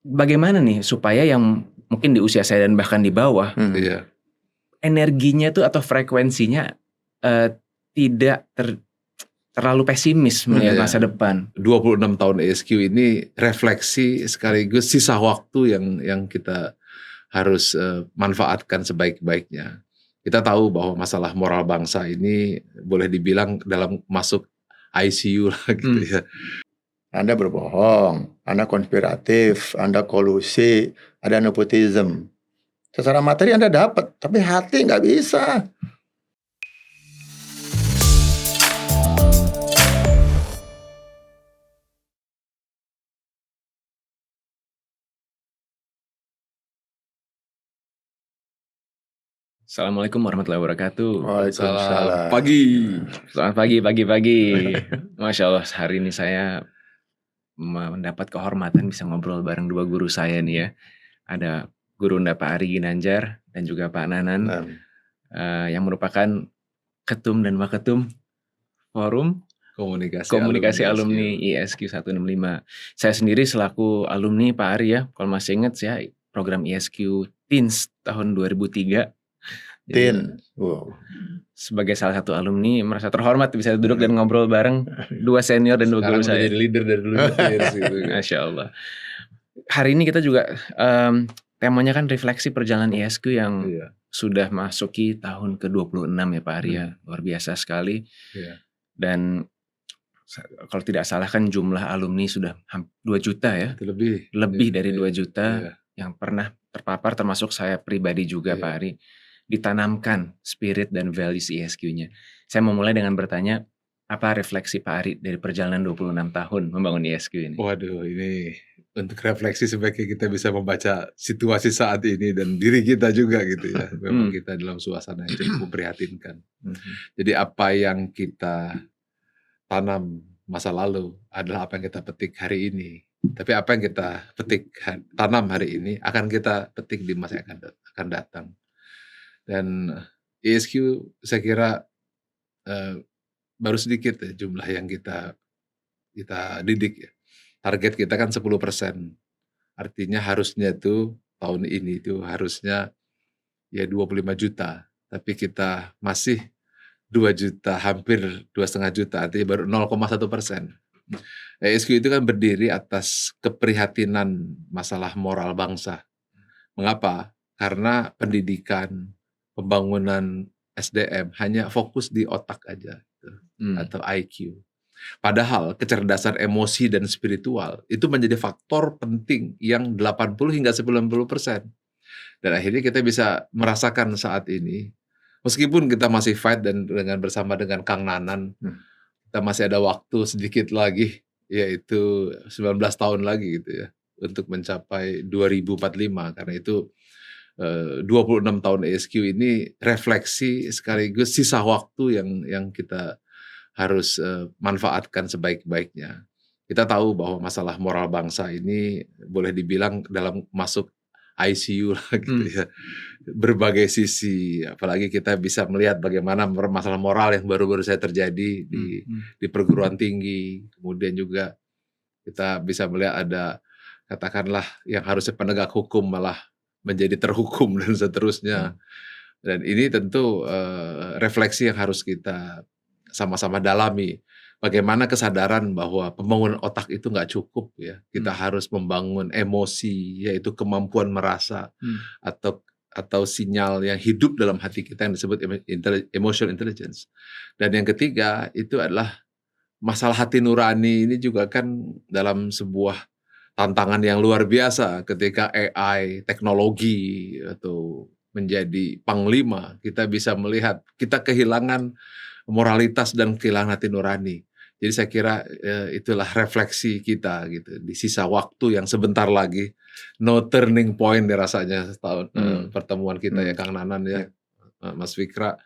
bagaimana nih supaya yang mungkin di usia saya dan bahkan di bawah, Iya. energinya tuh atau frekuensinya tidak terlalu pesimis melihat Iya. masa depan. 26 tahun ESQ ini refleksi sekaligus sisa waktu yang kita harus manfaatkan sebaik-baiknya. Kita tahu bahwa masalah moral bangsa ini boleh dibilang dalam masuk ICU lah gitu ya. Anda berbohong, Anda konspiratif, Anda kolusi, ada nepotisme. Secara materi Anda dapat, tapi hati nggak bisa. Assalamualaikum warahmatullahi wabarakatuh. Waalaikumsalam. Selamat pagi. Masya Allah, hari ini saya mendapat kehormatan bisa ngobrol bareng dua guru saya nih ya. Ada Guru Unda Pak Ari Ginanjar dan juga Pak Nanan yang merupakan ketum dan waketum Forum Komunikasi Alumni ISQ 165. Saya sendiri selaku alumni Pak Ari ya, kalau masih ingat ya program ISQ Teens tahun 2003. Wow. Sebagai salah satu alumni merasa terhormat bisa duduk dan ngobrol bareng dua senior dan dua guru saya. Sekarang jadi leader dari dulu. Masya Allah. Hari ini kita juga temanya kan refleksi perjalanan ISQ yang sudah masuki tahun ke-26 ya Pak Ari ya. Luar biasa sekali. Dan kalau tidak salah kan jumlah alumni sudah 2 juta ya. Lebih dari 2 juta yang pernah terpapar, termasuk saya pribadi juga Pak Ari. Ditanamkan spirit dan values ISQ-nya. Saya mau mulai dengan bertanya, apa refleksi Pak Ari dari perjalanan 26 tahun membangun ISQ ini? Waduh, ini untuk refleksi sebaiknya kita bisa membaca situasi saat ini dan diri kita juga gitu ya. Memang kita dalam suasana yang cukup memprihatinkan. Jadi apa yang kita tanam masa lalu adalah apa yang kita petik hari ini. Tapi apa yang kita tanam hari ini akan kita petik di masa yang akan datang. Dan ISQ saya kira baru sedikit ya jumlah yang kita didik ya. Target kita kan 10%. Artinya harusnya tuh tahun ini tuh harusnya ya 25 juta. Tapi kita masih 2 juta, hampir 2,5 juta, artinya baru 0,1%. ISQ itu kan berdiri atas keprihatinan masalah moral bangsa. Mengapa? Karena pendidikan, pembangunan SDM hanya fokus di otak aja atau IQ. Padahal kecerdasan emosi dan spiritual itu menjadi faktor penting yang 80 hingga 90%. Dan akhirnya kita bisa merasakan saat ini, meskipun kita masih fight dan bersama dengan Kang Nanan, kita masih ada waktu sedikit lagi, yaitu 19 tahun lagi gitu ya, untuk mencapai 2045. Karena itu 26 tahun ESQ ini refleksi sekaligus sisa waktu yang kita harus manfaatkan sebaik-baiknya. Kita tahu bahwa masalah moral bangsa ini boleh dibilang dalam masuk ICU lah gitu ya. Berbagai sisi, apalagi kita bisa melihat bagaimana masalah moral yang baru-baru saja terjadi di perguruan tinggi. Kemudian juga kita bisa melihat ada katakanlah yang harusnya penegak hukum malah menjadi terhukum dan seterusnya. Dan ini tentu refleksi yang harus kita sama-sama dalami. Bagaimana kesadaran bahwa pembangunan otak itu nggak cukup ya. Kita harus membangun emosi, yaitu kemampuan merasa atau sinyal yang hidup dalam hati kita yang disebut emotional intelligence. Dan yang ketiga itu adalah masalah hati nurani ini juga kan dalam sebuah tantangan yang luar biasa ketika AI, teknologi atau menjadi panglima, kita bisa melihat kita kehilangan moralitas dan kehilangan hati nurani. Jadi saya kira itulah refleksi kita gitu di sisa waktu yang sebentar lagi, no turning point rasanya setahun pertemuan kita ya Kang Nanan ya, Mas Fikra,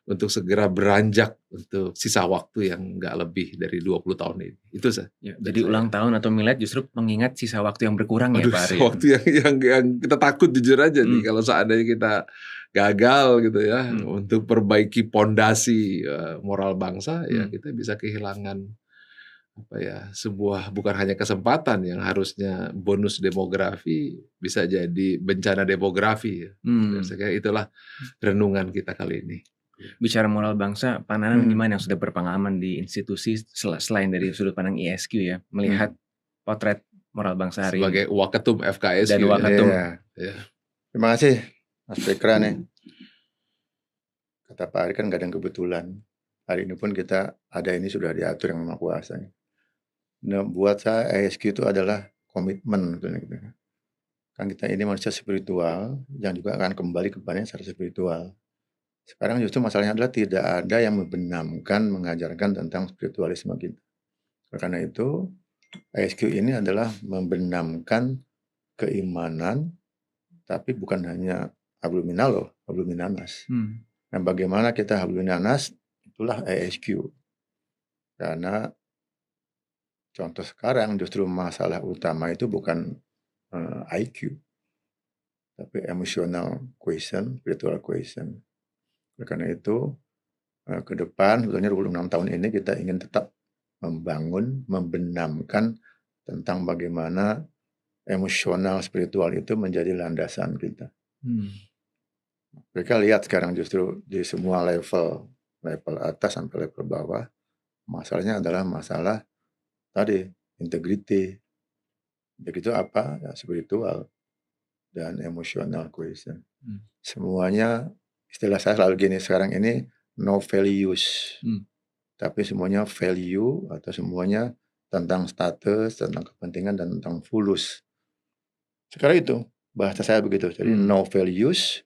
untuk segera beranjak untuk sisa waktu yang nggak lebih dari 20 tahun ini. Itu saja. Ya, jadi ulang tahun atau milad justru mengingat sisa waktu yang berkurang ya Pak Ari. Waktu yang kita takut jujur aja nih kalau seandainya kita gagal gitu ya untuk perbaiki pondasi moral bangsa ya kita bisa kehilangan sebuah bukan hanya kesempatan yang harusnya bonus demografi bisa jadi bencana demografi ya. Saya kira itulah renungan kita kali ini. Bicara moral bangsa, Pananan gimana yang sudah berpengalaman di institusi selain dari sudut pandang ISQ ya, melihat potret moral bangsa hari Sebagai ini Waketum FKSQ dan Wakatum. Iya. Terima kasih Mas Fikra nih. Kata Pak Ari kan gak ada yang kebetulan. Hari ini pun kita ada ini sudah diatur yang Maha Kuasa. Nah, buat saya ISQ itu adalah komitmen gitu. Kan kita ini manusia spiritual yang juga akan kembali kepadanya secara spiritual. Sekarang justru masalahnya adalah tidak ada yang membenamkan, mengajarkan tentang spiritualisme kita. Karena itu ISQ ini adalah membenamkan keimanan, tapi bukan hanya hablum minallah, hablum minanas. Nah, bagaimana kita hablum minanas, itulah ISQ. Karena contoh sekarang justru masalah utama itu bukan IQ, tapi emotional quotient, spiritual quotient. Karena itu ke depan sebetulnya 26 tahun ini kita ingin tetap membangun, membenamkan tentang bagaimana emosional spiritual itu menjadi landasan kita. Mereka lihat sekarang justru di semua level atas sampai level bawah, masalahnya adalah masalah tadi integrity. Begitu apa? Ya, spiritual dan emosional quotient. Semuanya, istilah saya selalu gini sekarang ini, no values. Tapi semuanya value atau semuanya tentang status, tentang kepentingan, dan tentang fulus. Sekarang itu bahasa saya begitu. Jadi no values,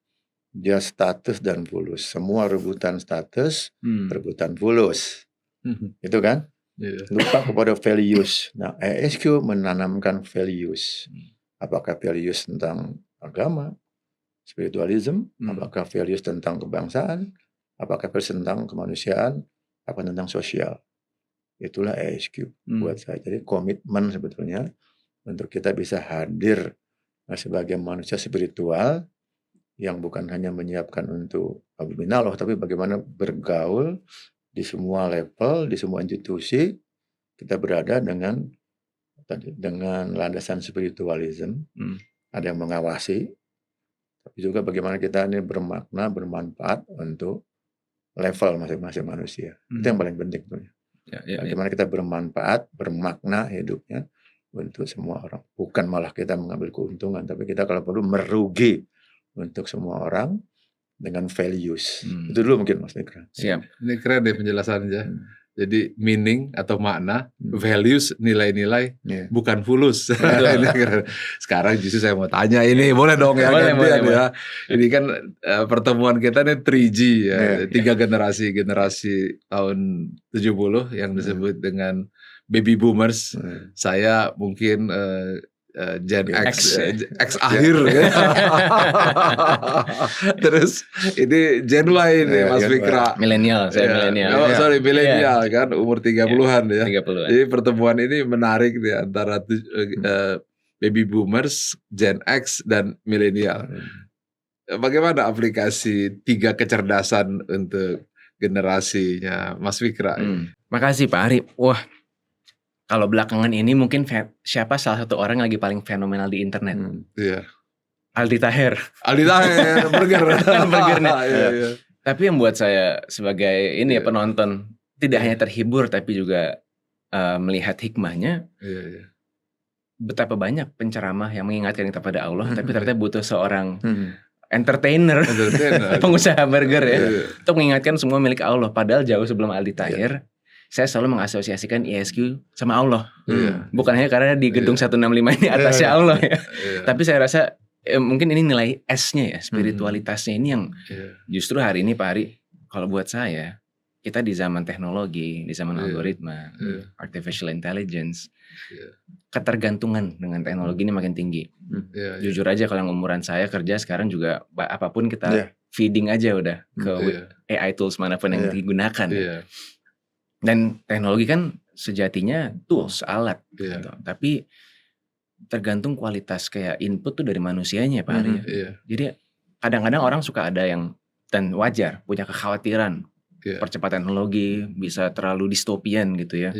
just status dan fulus. Semua rebutan status, rebutan fulus. Itu kan? Lupa kepada values. Nah, ISQ menanamkan values. Apakah values tentang agama, spiritualism, apakah values tentang kebangsaan, apakah values tentang kemanusiaan, apa tentang sosial. Itulah ISQ buat saya. Jadi komitmen sebetulnya untuk kita bisa hadir sebagai manusia spiritual yang bukan hanya menyiapkan untuk hablum minallah, tapi bagaimana bergaul di semua level, di semua institusi, kita berada dengan landasan spiritualism. Ada yang mengawasi, tapi juga bagaimana kita ini bermakna, bermanfaat untuk level masing-masing manusia. Itu yang paling penting. Bagaimana kita bermanfaat, bermakna hidupnya untuk semua orang. Bukan malah kita mengambil keuntungan, tapi kita kalau perlu merugi untuk semua orang dengan values. Itu dulu mungkin Mas Fikra. Siap. Ini keren deh penjelasannya. Jadi meaning atau makna, values, nilai-nilai, bukan fulus. Sekarang justru saya mau tanya ini, boleh dong ya? Boleh. Ya. Ini kan pertemuan kita nih 3G ya, 3 generasi tahun 70 yang disebut dengan baby boomers. Saya mungkin Gen X akhir ya. Terus ini Gen Y nih Mas Fikra. Milenial, saya milenial. Milenial kan umur 30-an ya. 30-an. Jadi pertemuan ini menarik nih antara baby boomers, Gen X dan milenial. Bagaimana aplikasi 3 kecerdasan untuk generasinya Mas Fikra? Makasih Pak Ari. Wah, kalau belakangan ini mungkin siapa salah satu orang yang lagi paling fenomenal di internet? Aldi Taher, burger nih. Tapi yang buat saya sebagai penonton tidak hanya terhibur tapi juga melihat hikmahnya. Betapa banyak penceramah yang mengingatkan kita pada Allah, tapi ternyata butuh seorang entertainer. Pengusaha burger ya, untuk mengingatkan semua milik Allah. Padahal jauh sebelum Aldi Taher, saya selalu mengasosiasikan ISQ sama Allah. Bukan hanya karena di gedung 165 ini atasnya Allah ya. Tapi saya rasa mungkin ini nilai S-nya ya, spiritualitasnya ini yang justru hari ini Pak Ari, kalau buat saya, kita di zaman teknologi, di zaman algoritma, artificial intelligence, ketergantungan dengan teknologi ini makin tinggi. Jujur aja kalau yang umuran saya kerja sekarang juga apapun kita feeding aja udah ke AI tools manapun yang digunakan. Dan teknologi kan sejatinya tools, alat gitu. Tapi tergantung kualitas kayak input tuh dari manusianya Pak Ari. Jadi kadang-kadang orang suka ada yang, dan wajar, punya kekhawatiran percepatan teknologi bisa terlalu distopian gitu ya.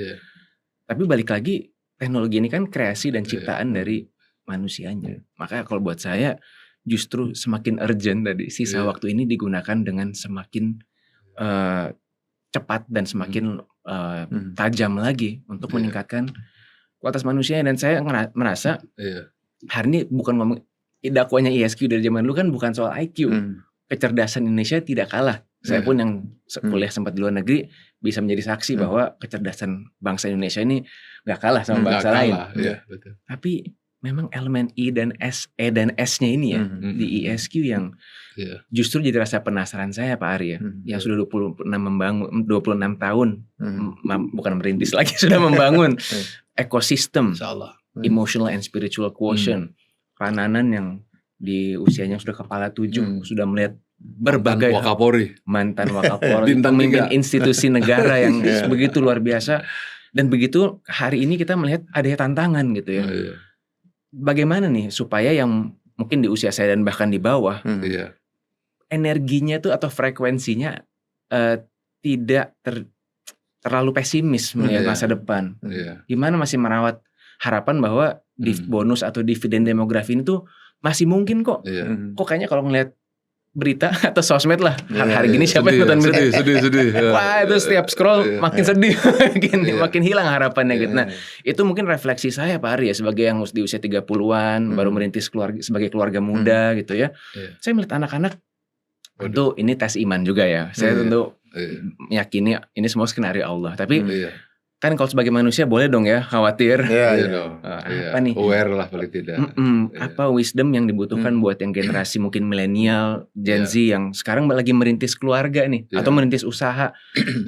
Tapi balik lagi, teknologi ini kan kreasi dan Iya. ciptaan dari manusianya. Makanya kalau buat saya justru semakin urgent tadi sisa Iya. waktu ini digunakan dengan semakin cepat dan semakin tajam lagi untuk Iya. meningkatkan kualitas manusia. Dan saya merasa Iya. hari ini bukan ngomong dakwanya ISQ dari zaman dulu kan bukan soal IQ. Kecerdasan Indonesia tidak kalah. Saya pun yang kuliah sempat di luar negeri bisa menjadi saksi bahwa kecerdasan bangsa Indonesia ini gak kalah sama bangsa lain. Iya, betul. Tapi memang elemen E dan S-nya ini ya di ISQ yang justru jadi rasa penasaran saya Pak Ari ya. Yang sudah 26 tahun bukan merintis lagi, sudah membangun ekosistem emotional and spiritual quotient. Pak Nanan yang di usianya sudah kepala 7 sudah melihat berbagai mantan Wakapolri, pemimpin institusi negara yang begitu luar biasa. Dan begitu hari ini kita melihat ada tantangan gitu ya. Bagaimana nih supaya yang mungkin di usia saya dan bahkan di bawah energinya tuh atau frekuensinya tidak terlalu pesimis melihat masa depan. Gimana masih merawat harapan bahwa bonus atau dividen demografi ini tuh masih mungkin kok. Kok kayaknya kalau ngelihat berita atau sosmed lah hari gini siapa yang nonton berita sedih. Wah itu setiap scroll makin sedih makin hilang harapannya gitu. Nah itu mungkin refleksi saya Pak Ari ya sebagai yang di usia 30-an baru merintis keluarga sebagai keluarga muda gitu ya. Saya melihat anak-anak tentu ini tes iman juga ya. Saya tentu meyakini ini semua skenario Allah. Tapi kan kalau sebagai manusia boleh dong ya khawatir. Apa nih? Aware lah paling tidak. Apa wisdom yang dibutuhkan buat yang generasi mungkin milenial, Gen Z yang sekarang lagi merintis keluarga nih atau merintis usaha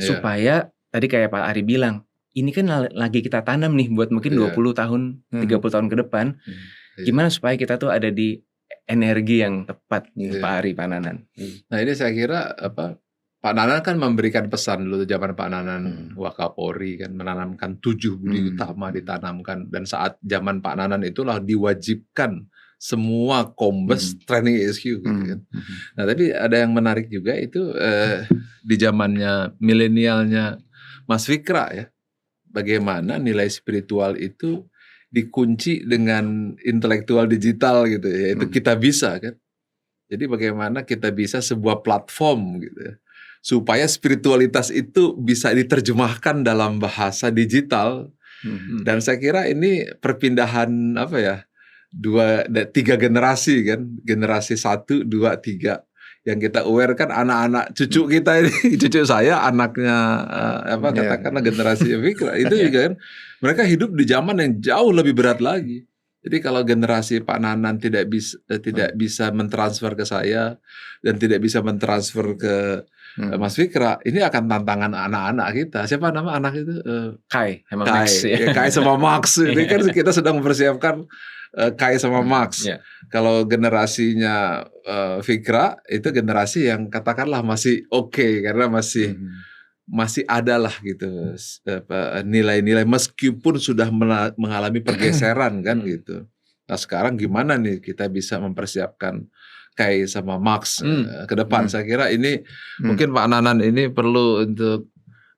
supaya tadi kayak Pak Ari bilang, ini kan lagi kita tanam nih buat mungkin 20 tahun, 30 tahun ke depan. Gimana supaya kita tuh ada di energi yang tepat Pak Ari, Pak Nanan. Nah ini saya kira Pak Nanan kan memberikan pesan dulu zaman Pak Nanan Wakapolri kan menanamkan 7 budi utama ditanamkan, dan saat zaman Pak Nanan itulah diwajibkan semua kombes training ISQ gitu kan. Nah tapi ada yang menarik juga itu di zamannya milenialnya Mas Fikra ya, bagaimana nilai spiritual itu dikunci dengan intelektual digital gitu ya, itu kita bisa kan. Jadi bagaimana kita bisa sebuah platform gitu ya, supaya spiritualitas itu bisa diterjemahkan dalam bahasa digital. Dan saya kira ini perpindahan 3 generasi kan, generasi 1, 2, 3 yang kita aware kan anak-anak cucu kita ini, cucu saya anaknya katakanlah generasi Fikra itu juga kan mereka hidup di zaman yang jauh lebih berat lagi. Jadi kalau generasi Pak Nanan tidak bisa mentransfer ke saya dan tidak bisa mentransfer ke Mas Fikra, ini akan tantangan anak-anak kita. Siapa nama anak itu? Kai sama Max. Kai sama Max. Ini kan kita sedang mempersiapkan Kai sama Max. Kalau generasinya Fikra itu generasi yang katakanlah masih oke, karena masih ada lah gitu nilai-nilai meskipun sudah mengalami pergeseran kan gitu. Nah sekarang gimana nih kita bisa mempersiapkan Kai sama Max ke depan? Saya kira ini mungkin Pak Nanan ini perlu untuk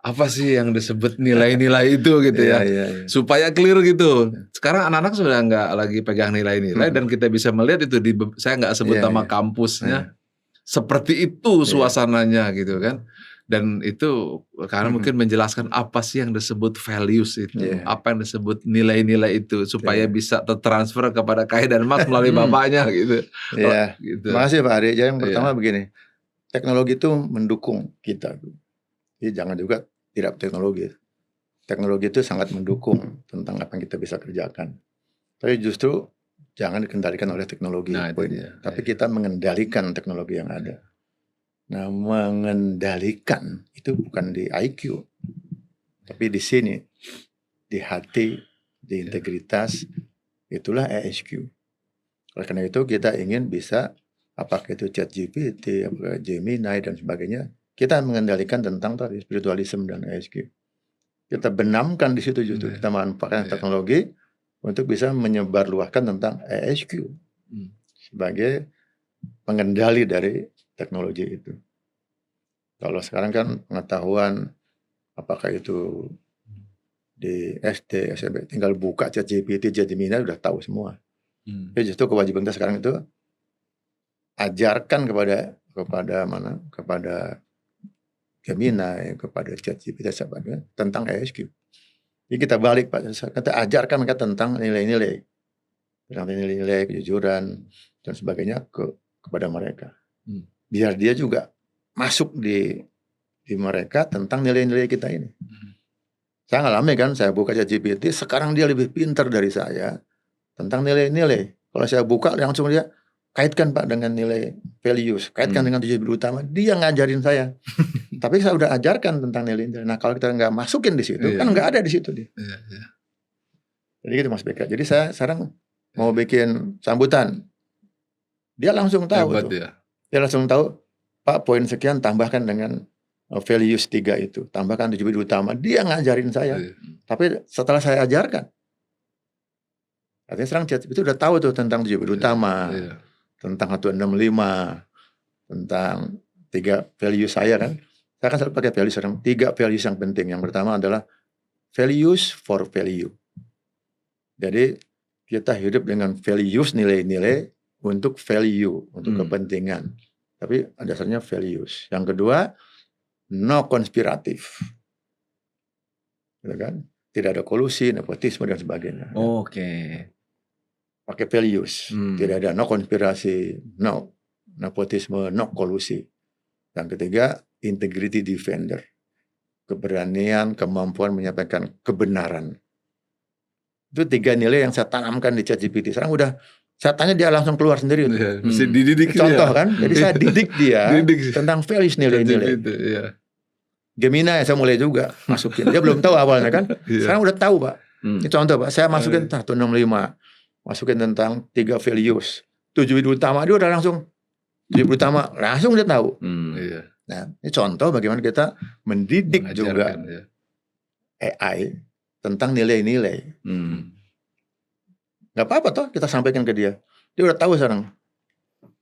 apa sih yang disebut nilai-nilai itu gitu ya, supaya clear gitu. Sekarang anak-anak sudah nggak lagi pegang nilai-nilai dan kita bisa melihat itu saya nggak sebut nama kampusnya, seperti itu suasananya gitu kan. Dan itu karena mungkin menjelaskan apa sih yang disebut values itu, apa yang disebut nilai-nilai itu supaya bisa tertransfer kepada Kai dan Max melalui bapaknya gitu. Gitu. Terima kasih Pak Ari. Jadi yang pertama begini, teknologi itu mendukung kita. Jadi jangan juga tidak teknologi. Teknologi itu sangat mendukung tentang apa yang kita bisa kerjakan. Tapi justru jangan dikendalikan oleh teknologi. Tapi kita mengendalikan teknologi yang ada. Nah, mengendalikan itu bukan di IQ, tapi di sini, di hati, di integritas, itulah ESQ. Oleh karena itu kita ingin bisa, apakah itu ChatGPT, apakah Gemini dan sebagainya, kita mengendalikan tentang tadi spiritualisme dan ESQ. Kita benamkan di situ justru, kita manfaatkan teknologi untuk bisa menyebarluaskan tentang ESQ sebagai pengendali dari teknologi itu. Kalau sekarang kan pengetahuan apakah itu di SD, SMP, tinggal buka ChatGPT, Gemini udah tahu semua. Jadi justru kewajiban kita sekarang itu ajarkan kepada Gemini, kepada ChatGPT sebagainya tentang ESQ. Jadi kita balik Pak, kita ajarkan mereka tentang nilai-nilai, kejujuran dan sebagainya kepada mereka. Biar dia juga masuk di mereka tentang nilai-nilai kita ini. Saya ngalami kan, saya buka ChatGPT, sekarang dia lebih pintar dari saya tentang nilai-nilai. Kalau saya buka langsung dia kaitkan Pak dengan nilai values, kaitkan dengan tujuan utama, dia ngajarin saya. Tapi saya udah ajarkan tentang nilai-nilai. Nah kalau kita nggak masukin di situ, kan nggak ada di situ dia. Jadi gitu Mas Beka. Jadi saya sekarang mau bikin sambutan, dia langsung tahu tuh. Dia langsung tahu, Pak poin sekian tambahkan dengan values 3 itu, tambahkan tujuan utama. Dia ngajarin saya. Tapi setelah saya ajarkan, artinya sekarang ChatGPT udah tahu tuh tentang tujuan utama, tentang 165, tentang 3 values saya kan. Saya kan selalu pakai values sekarang, 3 values yang penting. Yang pertama adalah values for value. Jadi kita hidup dengan values, nilai-nilai untuk value, untuk kepentingan. Tapi dasarnya values. Yang kedua, no konspiratif. Gitu kan? Tidak ada kolusi, nepotisme dan sebagainya. Pakai values. Tidak ada no konspirasi, no nepotisme, no kolusi. Yang ketiga, integrity defender. Keberanian, kemampuan menyampaikan kebenaran. Itu 3 nilai yang saya tanamkan di ChatGPT. Sekarang udah saya tanya dia langsung keluar sendiri. Mesti dididik contoh kan. Jadi saya didik dia tentang values, nilai-nilai. Gemini saya mulai juga masukin. Dia belum tahu awalnya kan. Sekarang udah tahu Pak. Ini contoh Pak. Saya masukin 165. Masukin tentang 3 values. Tujuan utama dia udah langsung. Tujuan utama langsung dia tahu. Nah ini contoh bagaimana kita mendidik juga AI tentang nilai-nilai. Gak apa-apa toh kita sampaikan ke dia. Dia udah tahu sekarang.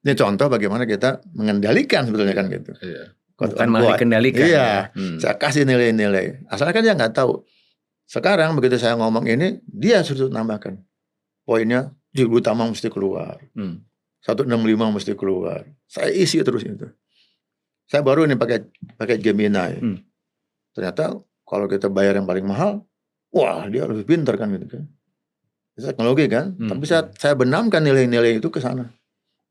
Ini contoh bagaimana kita mengendalikan sebetulnya kan gitu. Bukan malah dikendalikan. Iya. Saya kasih nilai-nilai. Asalnya kan dia nggak tahu. Sekarang begitu saya ngomong ini, dia suruh nambahkan. Poinnya, tujuan utama mesti keluar. 165 mesti keluar. Saya isi terus itu. Saya baru ini pakai Gemini. Ternyata kalau kita bayar yang paling mahal, wah dia lebih pintar kan gitu kan. Teknologi kan. Tapi saya benamkan nilai-nilai itu ke sana.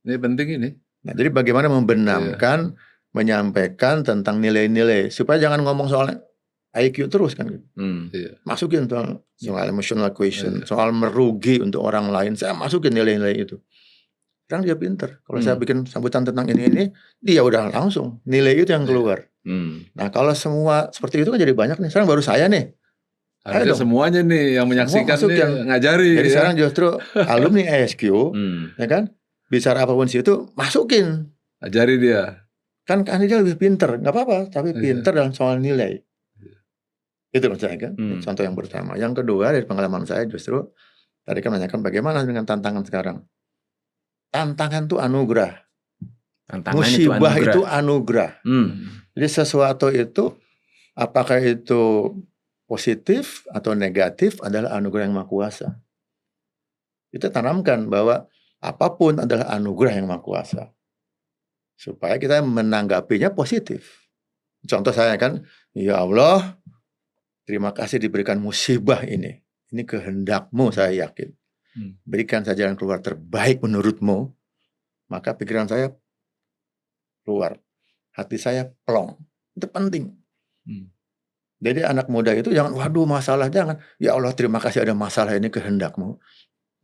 Ini penting ini. Nah, jadi bagaimana membenamkan, menyampaikan tentang nilai-nilai supaya jangan ngomong soal IQ terus kan gitu. Masukin soal emotional question, soal merugi untuk orang lain, saya masukin nilai-nilai itu. Sekarang dia pinter. Kalau saya bikin sambutan tentang ini, dia udah langsung nilai itu yang keluar. Nah kalau semua seperti itu kan jadi banyak nih. Sekarang baru saya nih. Harusnya semuanya nih yang menyaksikan nih ngajari. Jadi sekarang justru alumni ESQ, ya kan, bicara apapun situ masukin. Ajari dia. Kan dia lebih pinter, nggak apa-apa, tapi pinter dalam soal nilai. Itu maksudnya kan. Contoh yang pertama. Yang kedua dari pengalaman saya justru tadi kan menanyakan bagaimana dengan tantangan sekarang. Tantangan itu anugerah. Musibah itu anugerah. Jadi sesuatu itu apakah itu positif atau negatif adalah anugerah yang Maha Kuasa. Kita tanamkan bahwa apapun adalah anugerah yang Maha Kuasa. Supaya kita menanggapinya positif. Contoh saya kan, ya Allah, terima kasih diberikan musibah ini. Ini kehendak-Mu saya yakin. Berikan saja jalan keluar terbaik menurut-Mu. Maka pikiran saya keluar. Hati saya plong. Itu penting. Jadi anak muda itu jangan, waduh masalah, jangan. Ya Allah terima kasih ada masalah ini kehendak-Mu.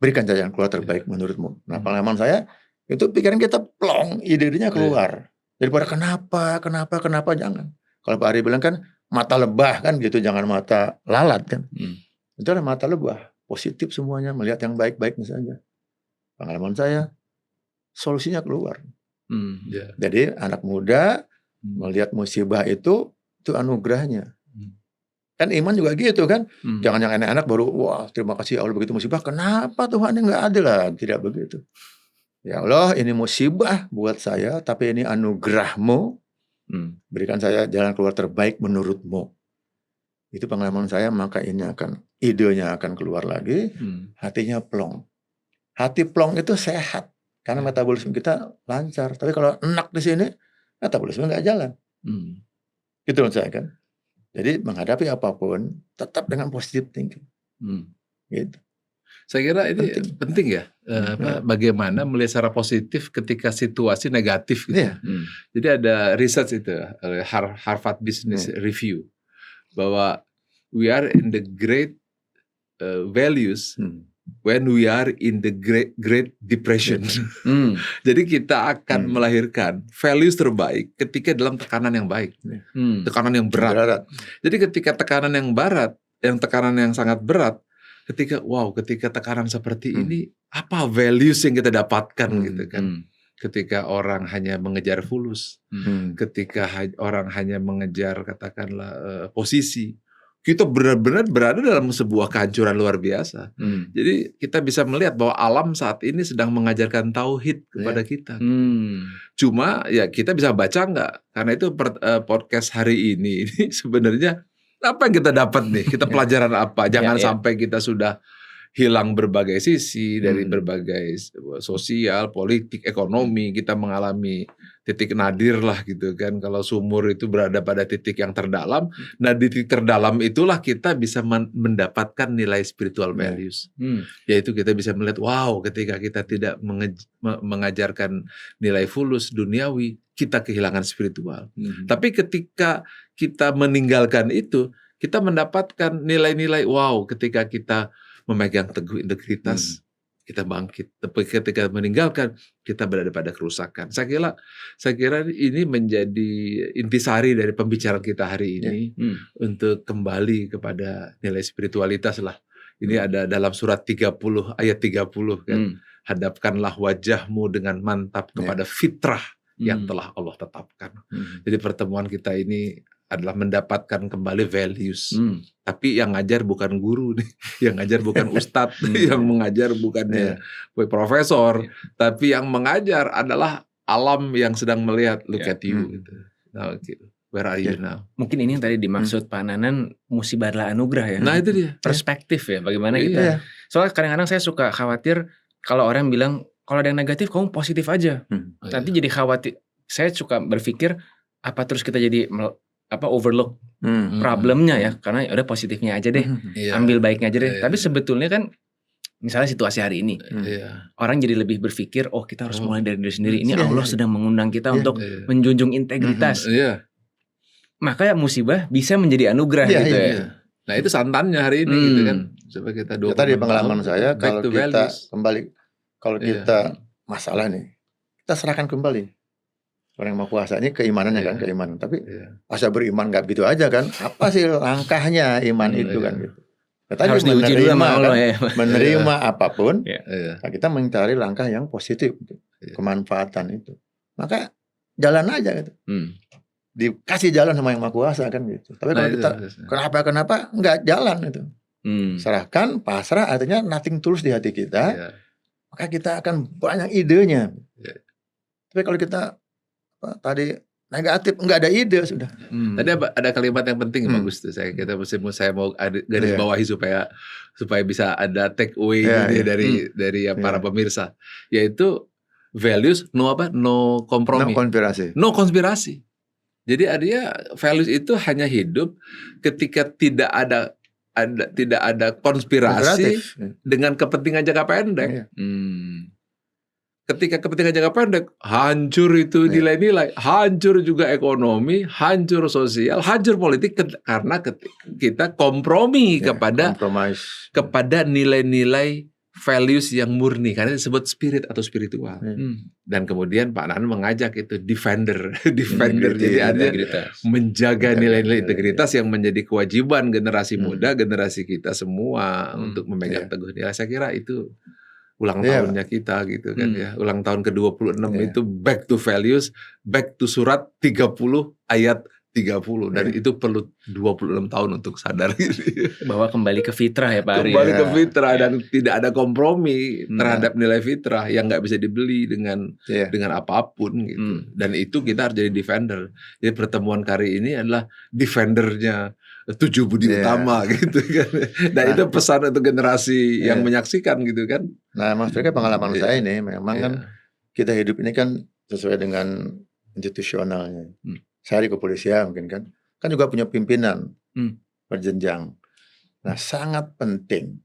Berikan saja jalan keluar terbaik menurut-Mu. Nah pengalaman saya, itu pikiran kita plong, ide-idenya keluar. Daripada kenapa, jangan. Kalau Pak Ari bilang kan, mata lebah kan gitu, jangan mata lalat kan. Itu adalah mata lebah, positif semuanya, melihat yang baik-baiknya saja. Pengalaman saya, solusinya keluar. Jadi anak muda melihat musibah itu anugerahnya. Kan iman juga gitu kan. Jangan yang anak-anak baru, wah terima kasih Allah begitu musibah. Kenapa Tuhan yang nggak adil lah? Tidak begitu. Ya Allah ini musibah buat saya, tapi ini anugerah-Mu. Berikan saya jalan keluar terbaik menurut-Mu. Itu pengalaman saya, maka ini akan idenya akan keluar lagi, hatinya plong. Hati plong itu sehat karena metabolisme kita lancar. Tapi kalau enak di sini, metabolisme nggak jalan. Gitu loh saya kan. Jadi menghadapi apapun tetap dengan positive thinking. Gitu. Saya kira ini penting ya, bagaimana melihat secara positif ketika situasi negatif gitu. Iya. Jadi ada research itu, Harvard Business Review, bahwa we are in the great values when we are in the great depression. Jadi kita akan melahirkan values terbaik ketika dalam tekanan yang baik, tekanan yang berat. Jadi ketika tekanan yang sangat berat, ketika tekanan seperti ini, apa values yang kita dapatkan gitu kan? Ketika orang hanya mengejar fulus, ketika orang hanya mengejar katakanlah posisi, kita benar-benar berada dalam sebuah kehancuran luar biasa. Jadi kita bisa melihat bahwa alam saat ini sedang mengajarkan tauhid kepada kita. Cuma ya kita bisa baca nggak? Karena itu podcast hari ini sebenarnya apa yang kita dapat nih? Kita pelajaran apa? Jangan sampai kita sudah hilang berbagai sisi dari berbagai sosial, politik, ekonomi. Kita mengalami titik nadir lah gitu kan. Kalau sumur itu berada pada titik yang terdalam, nah di titik terdalam itulah kita bisa mendapatkan nilai spiritual values. Yaitu kita bisa melihat, wow, ketika kita tidak mengajarkan nilai fulus duniawi, kita kehilangan spiritual. Tapi ketika kita meninggalkan itu, kita mendapatkan nilai-nilai wow ketika kita memegang teguh integritas, kita bangkit. Tapi ketika meninggalkan, kita berada pada kerusakan. Saya kira ini menjadi intisari dari pembicaraan kita hari ini untuk kembali kepada nilai spiritualitas lah. Ini ada dalam surat 30 ayat 30 kan. Hadapkanlah wajahmu dengan mantap kepada fitrah yang telah Allah tetapkan. Jadi pertemuan kita ini adalah mendapatkan kembali values. Tapi yang ngajar bukan guru nih, yang ngajar bukan ustadz, yang mengajar bukannya profesor, tapi yang mengajar adalah alam yang sedang melihat, look at you gitu. Nah, gitu. Where are you now? Mungkin ini yang tadi dimaksud Pak Nanan, musibah adalah anugerah ya. Nah itu dia. Perspektif ya, bagaimana kita. Soalnya kadang-kadang saya suka khawatir kalau orang bilang, kalau ada yang negatif kamu positif aja. Nanti jadi khawatir. Saya suka berpikir, apa terus kita jadi overlook problemnya ya, karena udah positifnya aja deh, ambil baiknya aja deh. Tapi sebetulnya kan, misalnya situasi hari ini, orang jadi lebih berpikir, oh kita harus mulai dari diri sendiri. Ini Allah sedang mengundang kita untuk menjunjung integritas. Maka musibah bisa menjadi anugerah gitu ya. Nah itu santannya hari ini gitu kan. Coba kita tadi pengalaman saya, kalau kita kembali, kalau kita masalah nih, kita serahkan kembali. Orang yang mau puasa ini keimanannya kan, keimanan. Tapi asal beriman gak begitu aja kan. Apa sih langkahnya iman itu kan gitu. Tadi harus diuji dulu sama Allah ya. Menerima apapun, nah kita mencari langkah yang positif, kemanfaatan itu. Maka jalan aja gitu. Dikasih jalan sama yang Maha Kuasa kan gitu. Tapi kalau kita kenapa nggak jalan itu. Serahkan, pasrah, artinya nothing tulus di hati kita. Maka kita akan banyak idenya. Tapi kalau kita tadi negatif, nggak ada ide sudah. Tadi ada kalimat yang penting bagus tuh. Saya mau garis bawahi supaya bisa ada take away dari para pemirsa, yaitu values no kompromi, no konspirasi. Jadi artinya values itu hanya hidup ketika tidak ada konspirasi dengan kepentingan jangka pendek. Ketika kepentingan jangka pendek, hancur itu nilai-nilai, hancur juga ekonomi, hancur sosial, hancur politik, karena kita kompromi kepada nilai-nilai values yang murni, karena disebut spirit atau spiritual. Dan kemudian Pak Nan mengajak itu defender, jadi ada menjaga nilai-nilai integritas yang menjadi kewajiban generasi muda, generasi kita semua untuk memegang teguh nilai. Saya kira itu ulang tahunnya kita gitu kan ya. Ulang tahun ke-26 itu back to values, back to surat 30 ayat 30. Dan itu perlu 26 tahun untuk sadar gitu. Bahwa kembali ke fitrah ya Pak Ari. Kembali ke fitrah dan tidak ada kompromi terhadap nilai fitrah yang gak bisa dibeli dengan apapun gitu. Dan itu kita harus jadi defender. Jadi pertemuan kali ini adalah defendernya tujuh budi utama gitu kan. Nah itu pesan untuk generasi yang menyaksikan gitu kan. Nah Mas Fred, pengalaman saya ini memang kan kita hidup ini kan sesuai dengan institusionalnya. Saya di kepolisian mungkin kan juga punya pimpinan berjenjang. Nah sangat penting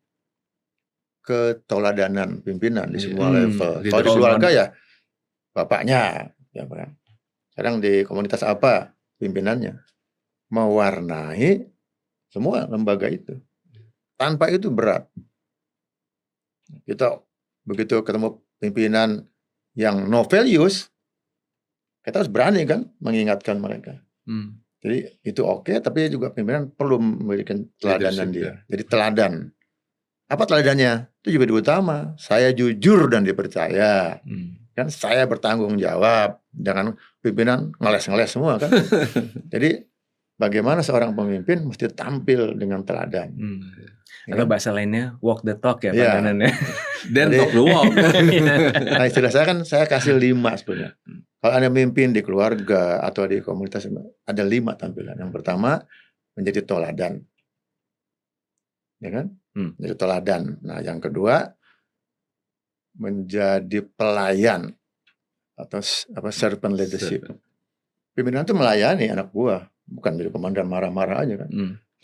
keteladanan pimpinan di semua level. Kalau di keluarga ya bapaknya, ya kan. Kadang di komunitas apa pimpinannya, mewarnai semua lembaga itu. Tanpa itu berat. Kita begitu ketemu pimpinan yang no values, kita harus berani kan mengingatkan mereka. Jadi itu oke, tapi juga pimpinan perlu memberikan teladanan dia. Jadi teladan. Apa teladannya? Itu juga utama. Saya jujur dan dipercaya. Kan saya bertanggung jawab. Jangan pimpinan ngeles-ngeles semua kan. Jadi bagaimana seorang pemimpin mesti tampil dengan teladan. Atau bahasa lainnya walk the talk ya Pak Danan ya. Dan talk the walk. Nah istilah saya kan saya kasih 5 sebenarnya. Kalau Anda memimpin di keluarga atau di komunitas ada 5 tampilan. Yang pertama menjadi teladan. Ya kan? Menjadi teladan. Nah yang kedua menjadi pelayan atau servant leadership. Pimpinan itu melayani anak buah, bukan jadi komandan marah-marah aja kan.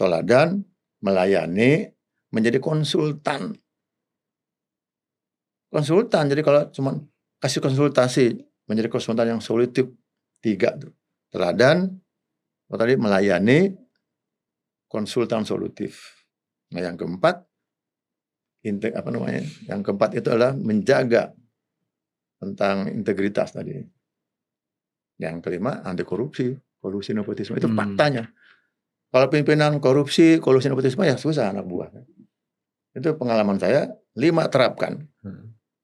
Teladan, melayani, menjadi konsultan. Jadi kalau cuma kasih konsultasi, menjadi konsultan yang solutif 3 tuh. Teladan, tadi melayani, konsultan solutif. Nah yang keempat, yang keempat itu adalah menjaga tentang integritas tadi. Yang kelima anti korupsi, kolusi nepotisme itu faktanya. Kalau pimpinan korupsi, kolusi nepotisme ya susah anak buah. Itu pengalaman saya. 5 terapkan.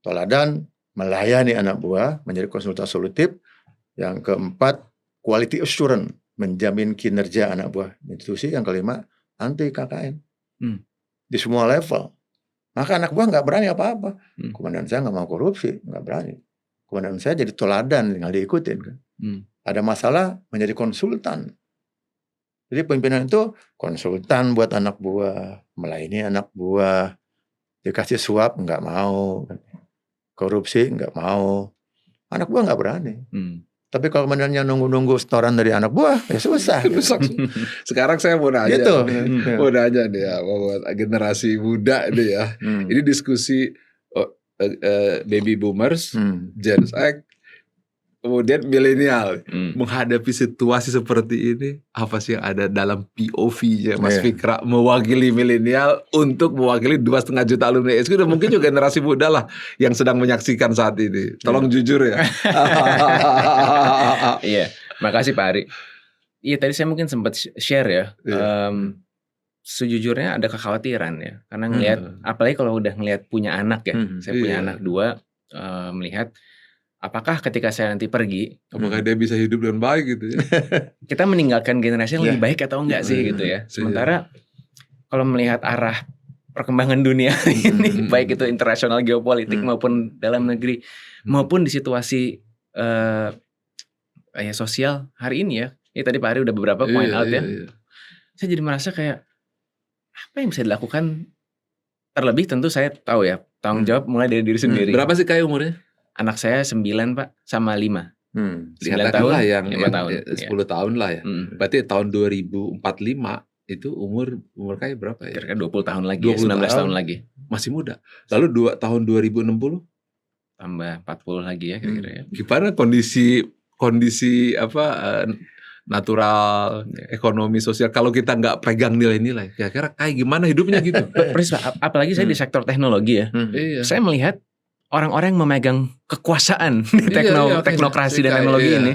Teladan, melayani anak buah, menjadi konsultan solutif. Yang keempat, quality assurance, menjamin kinerja anak buah institusi. Yang kelima, anti KKN. Di semua level. Maka anak buah nggak berani apa-apa. Komandan saya nggak mau korupsi, nggak berani. Komandan saya jadi teladan, tinggal diikutin kan. Ada masalah menjadi konsultan. Jadi pimpinan itu konsultan buat anak buah, melayani anak buah, dikasih suap nggak mau, korupsi nggak mau, anak buah nggak berani. Tapi kalau komandannya nunggu-nunggu setoran dari anak buah, ya susah. Sekarang saya mau nanya, gitu. Mau nanya nih ya, buat generasi muda nih ya. Ini diskusi baby boomers, Gen X, kemudian milenial menghadapi situasi seperti ini, apa sih yang ada dalam POV-nya Mas Fikra mewakili milenial untuk mewakili 2,5 juta alumni ISQ dan mungkin juga generasi muda lah yang sedang menyaksikan saat ini. Tolong jujur ya. Iya, makasih Pak Ari. Iya tadi saya mungkin sempat share ya. Sejujurnya ada kekhawatiran ya, karena ngelihat, apalagi kalau udah ngelihat punya anak ya. Saya punya anak 2, melihat apakah ketika saya nanti pergi, apakah dia bisa hidup dengan baik gitu ya? Kita meninggalkan generasi yang lebih baik atau enggak sih gitu ya. Sementara kalau melihat arah perkembangan dunia ini, baik itu internasional geopolitik maupun dalam negeri, maupun di situasi sosial hari ini ya. Ini tadi Pak Ari udah beberapa point out ya. Saya jadi merasa kayak apa yang bisa dilakukan, terlebih tentu saya tahu ya tanggung jawab mulai dari diri sendiri. Berapa sih kayak umurnya? Anak saya 9 Pak, sama 5. 9 tahun lah yang 5 tahun. 10 tahun lah ya. Berarti tahun 2045 itu umur kayak berapa ya? Kira-kira 20 tahun lagi, 19 tahun lagi. Masih muda. Lalu tahun 2060? Tambah 40 lagi ya kira-kira ya. Gimana kondisi natural, ekonomi, sosial kalau kita nggak pegang nilai-nilai, kira-kira kayak gimana hidupnya gitu? Persis Pak, apalagi saya di sektor teknologi ya. Saya melihat orang-orang yang memegang kekuasaan di teknokrasi dan teknologi ini.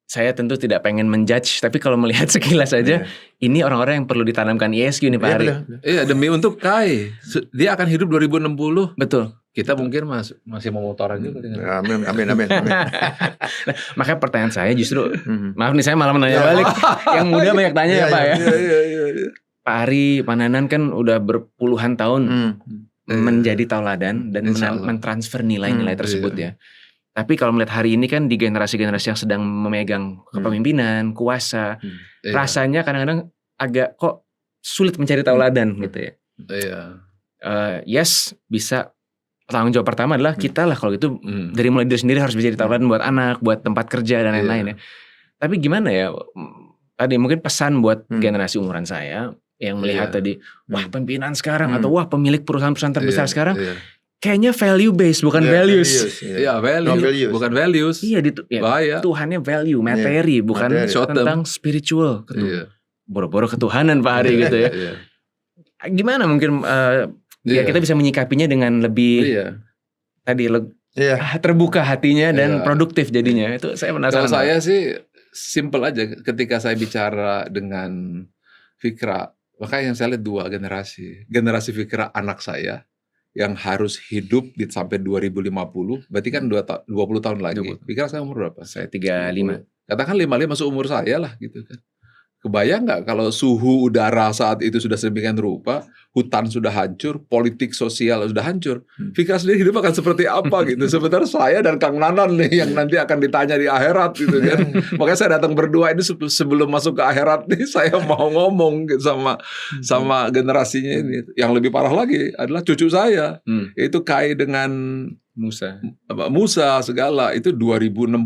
Saya tentu tidak pengen menjudge, tapi kalau melihat sekilas saja, ini orang-orang yang perlu ditanamkan ISQ nih Pak Ari. Iya, demi untuk dia akan hidup 2060. Betul. Kita mungkin masih mau motoran juga. Amin. Nah, makanya pertanyaan saya justru, maaf nih saya malah menanya balik. Yang muda banyak tanya ya Pak ya. Pak Ari, Pak Nanan kan udah berpuluhan tahun menjadi tauladan dan mentransfer nilai-nilai tersebut ya. Tapi kalau melihat hari ini kan di generasi-generasi yang sedang memegang kepemimpinan, kuasa, rasanya kadang-kadang agak kok sulit mencari tauladan gitu ya. Iya. Yes, bisa. Tanggung jawab pertama adalah kita lah kalau gitu, dari mulai diri sendiri harus bisa jadi tauladan buat anak, buat tempat kerja dan lain-lain ya. Tapi gimana ya, tadi mungkin pesan buat generasi umuran saya yang melihat tadi, wah pimpinan sekarang atau wah pemilik perusahaan-perusahaan terbesar sekarang kayaknya value based bukan values. Iya, values, bukan values. Iya, bahaya. Tuhannya value, materi, bukan tentang spiritual. Boro-boro ketuhanan Pak Hari gitu ya. Gimana mungkin ya kita bisa menyikapinya dengan lebih tadi terbuka hatinya dan produktif jadinya. Itu saya penasaran. Kalau saya sih simple aja ketika saya bicara dengan Fikra, makanya yang saya lihat dua generasi. Generasi Fikra anak saya yang harus hidup sampai 2050, berarti kan 20 tahun lagi. Fikra saya umur berapa? Saya 35. Katakan 55 masuk umur saya lah gitu kan. Kebayang nggak kalau suhu udara saat itu sudah sedemikian rupa, hutan sudah hancur, politik sosial sudah hancur. Fikra sendiri hidup akan seperti apa gitu. Sebentar saya dan Kang Nanan nih yang nanti akan ditanya di akhirat gitu kan. Makanya saya datang berdua ini sebelum masuk ke akhirat nih saya mau ngomong gitu sama generasinya ini. Yang lebih parah lagi adalah cucu saya. Itu Kai dengan Musa segala itu 2060.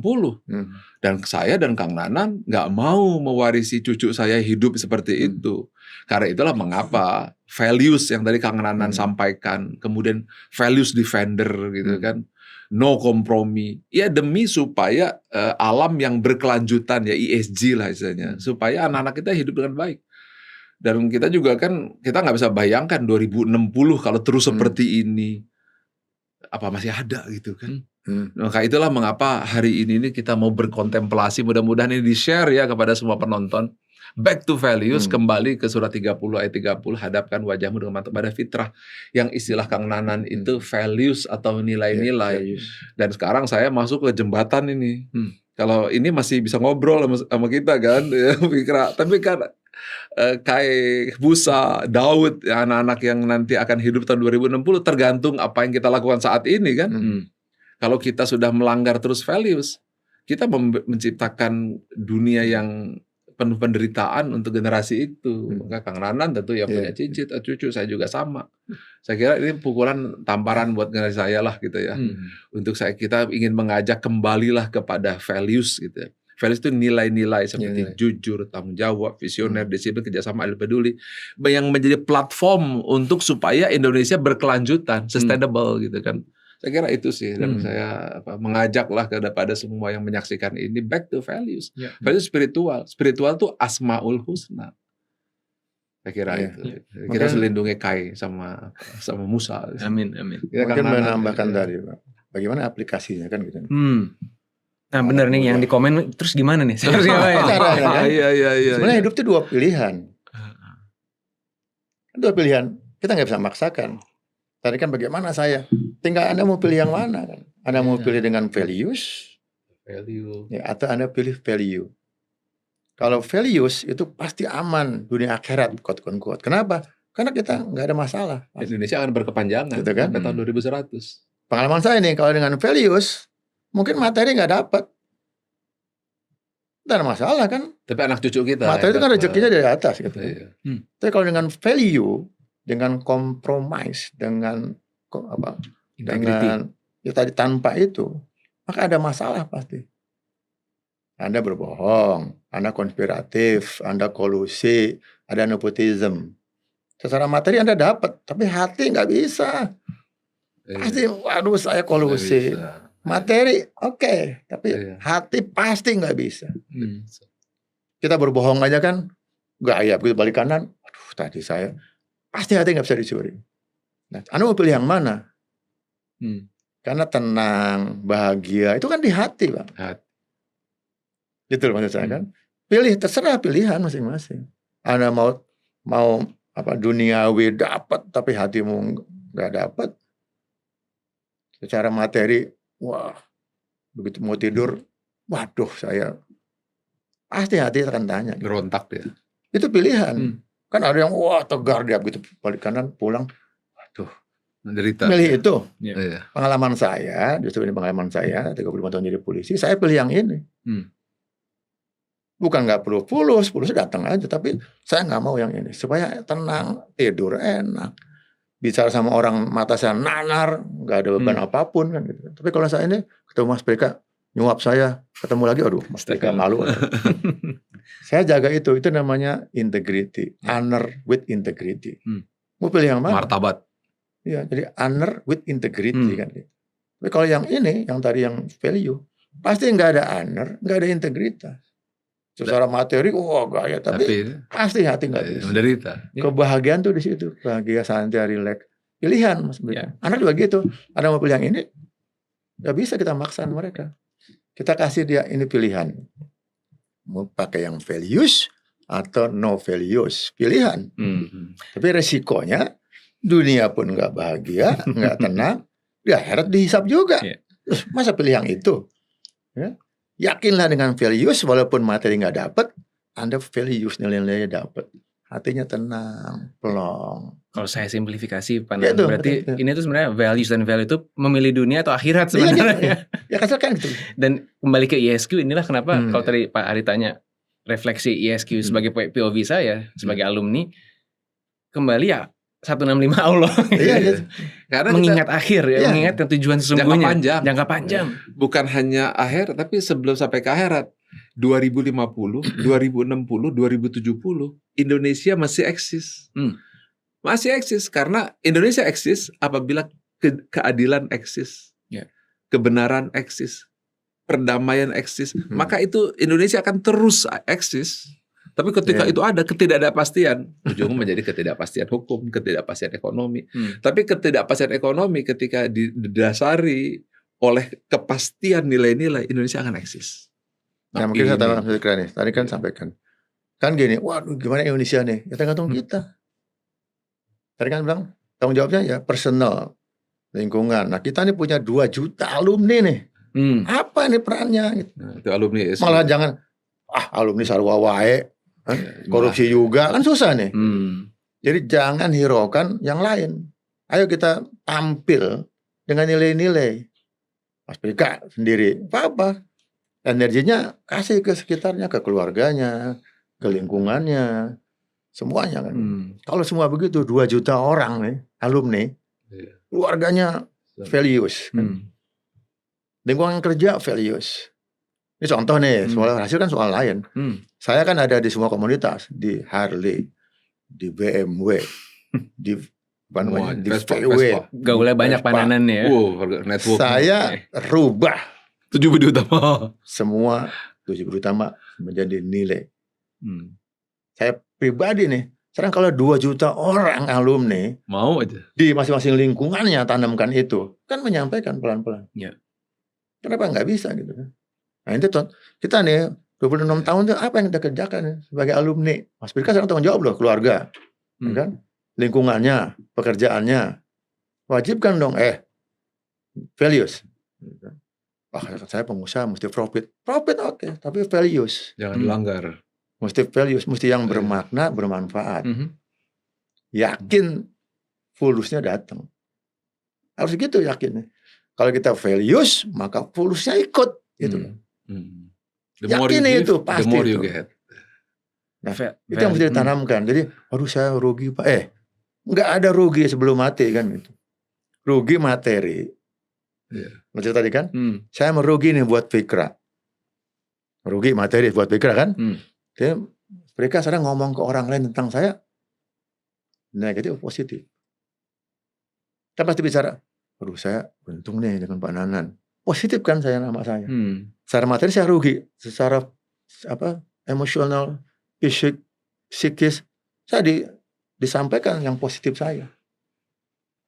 Dan saya dan Kang Nanan nggak mau mewarisi cucu saya hidup seperti itu. Karena itulah mengapa values yang tadi Kang Nanan sampaikan, kemudian values defender gitu kan, no kompromi. Ya demi supaya alam yang berkelanjutan ya ESG lah istilahnya, supaya anak-anak kita hidup dengan baik. Dan kita juga kan kita nggak bisa bayangkan 2060 kalau terus seperti ini. Apa masih ada gitu kan. Maka itulah mengapa hari ini kita mau berkontemplasi, mudah-mudahan ini di-share ya kepada semua penonton. Back to values, kembali ke surat 30 ayat 30, hadapkan wajahmu dengan mata pada fitrah. Yang istilah Kang Nanan itu values atau nilai-nilai. Dan sekarang saya masuk ke jembatan ini. Kalau ini masih bisa ngobrol sama kita kan, ya, Fikra. Tapi kan Kai, Musa, Daud, anak-anak yang nanti akan hidup tahun 2060 tergantung apa yang kita lakukan saat ini kan. Kalau kita sudah melanggar terus values, kita menciptakan dunia yang penuh penderitaan untuk generasi itu. Maka Kang Nanan tentu yang punya cicit, cucu saya juga sama. Saya kira ini pukulan tamparan buat generasi saya lah gitu ya. Untuk kita ingin mengajak kembalilah kepada values gitu ya. Values itu nilai-nilai seperti jujur, tanggung jawab, visioner, disiplin, kerjasama, adil, peduli, yang menjadi platform untuk supaya Indonesia berkelanjutan, sustainable gitu kan. Saya kira itu sih, dan saya mengajaklah kepada semua yang menyaksikan ini back to values. Values spiritual itu Asmaul Husna. Saya kira itu. Kita harus lindungi Kai sama Musa. Amin. Mungkin menambahkan tadi, Pak. Bagaimana aplikasinya kan gitu. Nah benar nih yang di komen terus gimana nih? Iya. Sebenarnya hidup itu dua pilihan. Dua pilihan. Kita nggak bisa maksakan. Tadi kan bagaimana saya? Tinggal Anda mau pilih yang mana kan? Anda mau pilih dengan values, ya, atau Anda pilih value. Kalau values itu pasti aman dunia akhirat, quote-unquote. Kenapa? Karena kita nggak ada masalah. Indonesia akan berkepanjangan gitu kan? Sampai tahun 2100. Pengalaman saya nih, kalau dengan values mungkin materi nggak dapat, tidak ada masalah kan? Tapi anak cucu kita materi itu kan rezekinya dari atas gitu. Tapi kalau dengan value, dengan compromise, dengan dengan ya tadi tanpa itu, maka ada masalah pasti. Anda berbohong, Anda konspiratif, Anda kolusi, ada nepotism. Secara materi Anda dapat, tapi hati nggak bisa. Pasti, waduh saya kolusi. Materi oke, tapi hati pasti nggak bisa. Kita berbohong aja kan, gaya begitu balik kanan, aduh tadi saya pasti hati nggak bisa dicuri. Nah, Anda mau pilih yang mana? Karena tenang, bahagia itu kan di hati, Bang. Gitu loh maksud saya kan. Pilih, terserah pilihan masing-masing. Anda mau duniawi dapat tapi hatimu nggak dapat. Secara materi, wah, begitu mau tidur, waduh saya pasti hati akan tanya. Berontak dia. Itu pilihan. Kan ada yang wah tegar dia begitu balik kanan pulang, waduh. Menderita. Pilih itu. Pengalaman saya, justru ini pengalaman saya 35 tahun jadi polisi, saya pilih yang ini. Bukan nggak perlu fulus datang aja. Tapi saya nggak mau yang ini. Supaya tenang, tidur enak. Bicara sama orang mata saya nanar, nggak ada beban apapun kan gitu. Tapi kalau saya ini ketemu Mas Prika, nyuap saya, ketemu lagi, aduh Mas Prika malu. Saya jaga itu namanya integrity, honor with integrity. Mau pilih yang mana? Martabat. Iya, jadi honor with integrity kan gitu. Tapi kalau yang ini, yang tadi yang value, pasti nggak ada honor, nggak ada integritas. Secara materi, gaya, tapi pasti hati nggak bisa. Menderita. Kebahagiaan tuh di situ, bahagia, santai, rileks. Pilihan, Mas. Anak juga gitu. Ada mau pilih yang ini, nggak bisa kita maksain mereka. Kita kasih dia ini pilihan. Mau pakai yang values atau no values, pilihan. Tapi resikonya dunia pun nggak bahagia, nggak tenang, di akhirat dihisap juga. Masa pilih yang itu? Ya. Yakinlah dengan values, walaupun materi nggak dapat, Anda values nilai-nilainya dapat. Hatinya tenang, plong. Kalau saya simplifikasi, berarti ini tuh sebenarnya values dan value itu memilih dunia atau akhirat sebenarnya. Ya kan gitu. Dan kembali ke ISQ, inilah kenapa kalau tadi Pak Ari tanya refleksi ISQ sebagai POV saya, sebagai alumni, kembali ya 165 Allah. Karena mengingat akhir ya, mengingat tujuan sesungguhnya. Jangka panjang. Bukan hanya akhir, tapi sebelum sampai ke akhirat. 2050, 2060, 2070, Indonesia masih eksis. Masih eksis karena Indonesia eksis apabila keadilan eksis. Kebenaran eksis. Perdamaian eksis. Maka itu Indonesia akan terus eksis. Tapi ketika itu ada ketidakpastian, ujungnya menjadi ketidakpastian hukum, ketidakpastian ekonomi. Tapi ketidakpastian ekonomi ketika didasari oleh kepastian nilai-nilai, Indonesia akan eksis. Nah, mungkin saya tambahkan sedikit nih. Tadi kan sampaikan. Kan gini, waduh gimana Indonesia nih? Ya tergantung kita. Tadi kan bilang, tanggung jawabnya ya personal, lingkungan. Nah kita nih punya 2 juta alumni nih. Apa nih perannya? Gitu. Nah, itu alumni. Malah jangan, alumni sarwa wae. Korupsi juga kan susah nih. Jadi jangan hiraukan yang lain. Ayo kita tampil dengan nilai-nilai. Mas Prika sendiri, apa? Energinya kasih ke sekitarnya, ke keluarganya, ke lingkungannya, semuanya kan. Kalau semua begitu, 2 juta orang nih, alumni, keluarganya values. Lingkungan kerja values. Ini contoh nih, soal hasil kan soal lain. Saya kan ada di semua komunitas, di Harley, di BMW, di VW. Gaulnya banyak pananan ya. Saya rubah 7 budi utama. Semua 7 budi utama menjadi nilai. Saya pribadi nih, sekarang kalau 2 juta orang alumni mau aja di masing-masing lingkungannya tanamkan itu, kan menyampaikan pelan-pelan. Kenapa nggak bisa gitu kan? Nah itu kita nih 26 tahun tuh apa yang kita kerjakan sebagai alumni. Mas Prika sekarang tanggung jawab loh, keluarga, kan? Lingkungannya, pekerjaannya, wajibkan dong. Values. Saya pengusaha mesti profit oke, tapi values jangan dilanggar. Mesti values, mesti yang bermakna, bermanfaat. Yakin fulusnya datang. Harus gitu yakin. Kalau kita values, maka fulusnya ikut gitu. Yakin itu pasti itu. Nah, itu yang mesti ditanamkan. Jadi, aduh saya rugi Pak. Nggak ada rugi sebelum mati kan gitu. Rugi materi. Maksud tadi kan, saya merugi nih buat Fikra. Merugi materi buat Fikra kan. Jadi, mereka sekarang ngomong ke orang lain tentang saya, negatif positif. Kita pasti bicara, aduh saya untung nih dengan Pak Nanan. Positif kan saya nama saya. Secara materi saya rugi, secara emosional, fisik, psikis, saya disampaikan yang positif saya.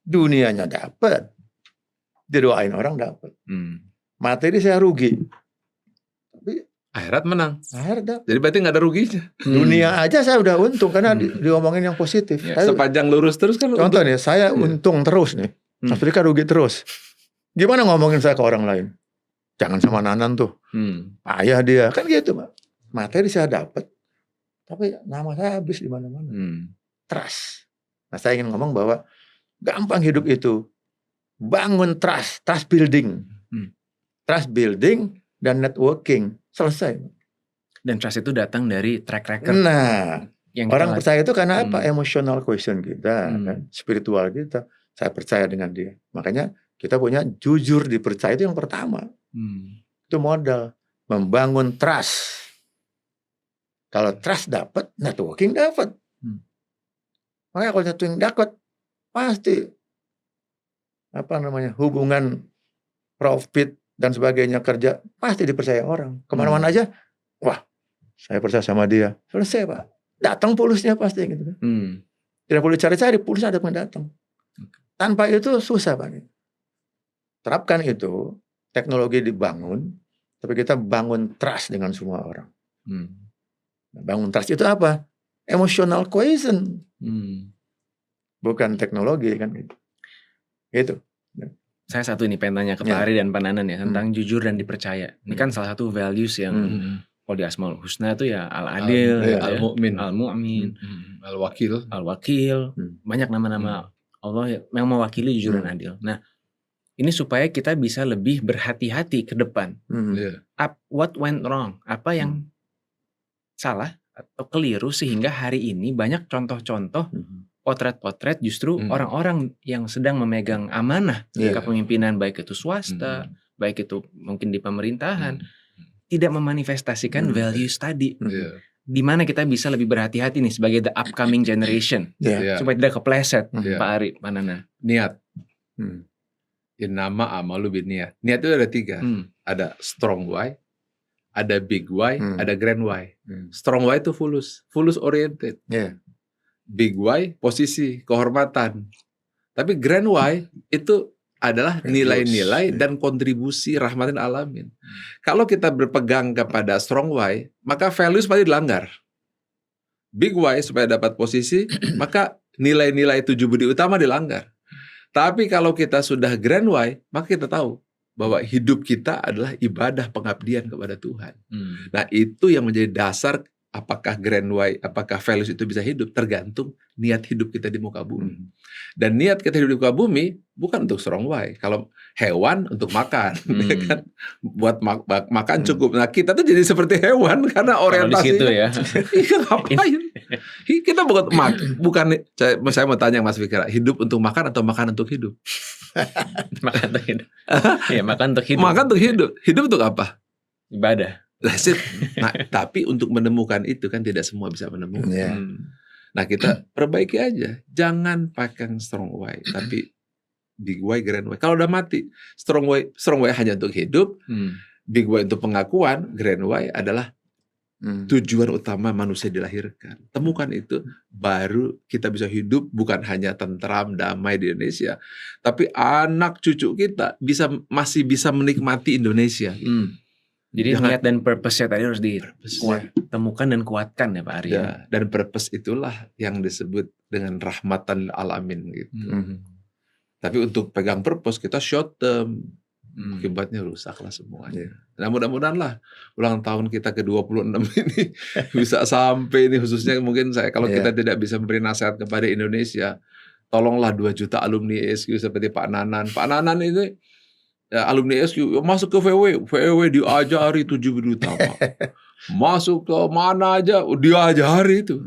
Dunianya dapat, didoain orang dapat. Materi saya rugi, tapi akhirat menang. Akhirat dapat. Jadi berarti nggak ada ruginya. Dunia aja saya udah untung karena diomongin yang positif. Sepanjang lurus terus kan. Contoh nih, saya untung terus nih. Mas Prika rugi terus. Gimana ngomongin saya ke orang lain? Jangan sama Nanan tuh. Ayah dia. Kan gitu, Pak. Materi saya dapat. Tapi nama saya habis di mana-mana. Trust. Nah, saya ingin ngomong bahwa gampang hidup itu. Bangun trust. Trust building. Trust building dan networking. Selesai. Dan trust itu datang dari track record Nah, yang kita orang percaya itu karena apa? Hmm. Emotional question kita, kan? Spiritual kita. Saya percaya dengan dia. Makanya kita punya jujur dipercaya itu yang pertama. Itu modal membangun trust. Kalau trust dapat, networking dapat. Makanya kalau networking dapat, pasti hubungan profit dan sebagainya kerja pasti dipercaya orang. Kemana-mana aja, wah, saya percaya sama dia. Selesai, Pak. Datang pulusnya pasti gitu kan. Tidak perlu cari-cari, pulusnya ada yang datang. Tanpa itu susah, Pak. Terapkan itu, teknologi dibangun, tapi kita bangun trust dengan semua orang. Bangun trust itu apa? Emotional cohesion. Bukan teknologi kan gitu. Gitu. Saya satu ini pengen tanya ke Pak Ari dan Pak Nanan ya tentang jujur dan dipercaya. Ini kan salah satu values yang kalau di Asmaul Husna itu ya al-adil, al-mu'min, al-wakil, banyak nama-nama Allah yang mewakili jujur dan adil. Nah, ini supaya kita bisa lebih berhati-hati ke depan. What went wrong? Apa yang salah atau keliru sehingga hari ini banyak contoh-contoh potret-potret justru orang-orang yang sedang memegang amanah kepemimpinan, baik itu swasta, baik itu mungkin di pemerintahan, tidak memanifestasikan values tadi. Di mana kita bisa lebih berhati-hati nih sebagai the upcoming generation supaya tidak kepleset, Pak Ari, Pak Nana. Niat. Innama amalu binniat. Niat itu ada 3. Ada strong why, ada big why, ada grand why. Strong why itu fulus oriented. Big why posisi, kehormatan. Tapi grand why itu adalah nilai-nilai dan kontribusi rahmatin alamin. Kalau kita berpegang kepada strong why, maka values pasti dilanggar. Big why supaya dapat posisi, maka nilai-nilai 7 budi utama dilanggar. Tapi kalau kita sudah grand why, maka kita tahu bahwa hidup kita adalah ibadah pengabdian kepada Tuhan. Nah, itu yang menjadi dasar apakah grand why, apakah values itu bisa hidup, tergantung niat hidup kita di muka bumi. Dan niat kita hidup di muka bumi bukan untuk strong why. Kalau hewan untuk makan, ya kan? Buat makan cukup. Nah, kita tuh jadi seperti hewan karena orientasinya. Kalau di situ ya. Iya, ngapain? Kita bukan saya mau tanya Mas Fikra, hidup untuk makan atau makan untuk hidup? Makan untuk hidup. Ya, makan untuk hidup. Makan untuk hidup. Hidup untuk apa? Ibadah. Nah, tapi untuk menemukan itu kan tidak semua bisa menemukan. Nah, kita perbaiki aja. Jangan pakai strong why, tapi big why, grand why. Kalau udah mati, strong why hanya untuk hidup, big why untuk pengakuan, grand why adalah tujuan utama manusia dilahirkan. Temukan itu, baru kita bisa hidup bukan hanya tentram, damai di Indonesia, tapi anak cucu kita masih bisa menikmati Indonesia. Jadi niat dan purpose-nya tadi harus ditemukan dan kuatkan ya Pak Ari. Ya, dan purpose itulah yang disebut dengan rahmatan alamin gitu. Tapi untuk pegang purpose kita short term, akibatnya rusaklah semuanya. Nah, mudah-mudahan lah ulang tahun kita ke-26 ini bisa sampai ini, khususnya mungkin kalau kita tidak bisa memberi nasihat kepada Indonesia, tolonglah 2 juta alumni ESQ seperti Pak Nanan. Pak Nanan ini alumni SQ masuk ke VW diajari 7 budi utama. Masuk ke mana aja diajari itu.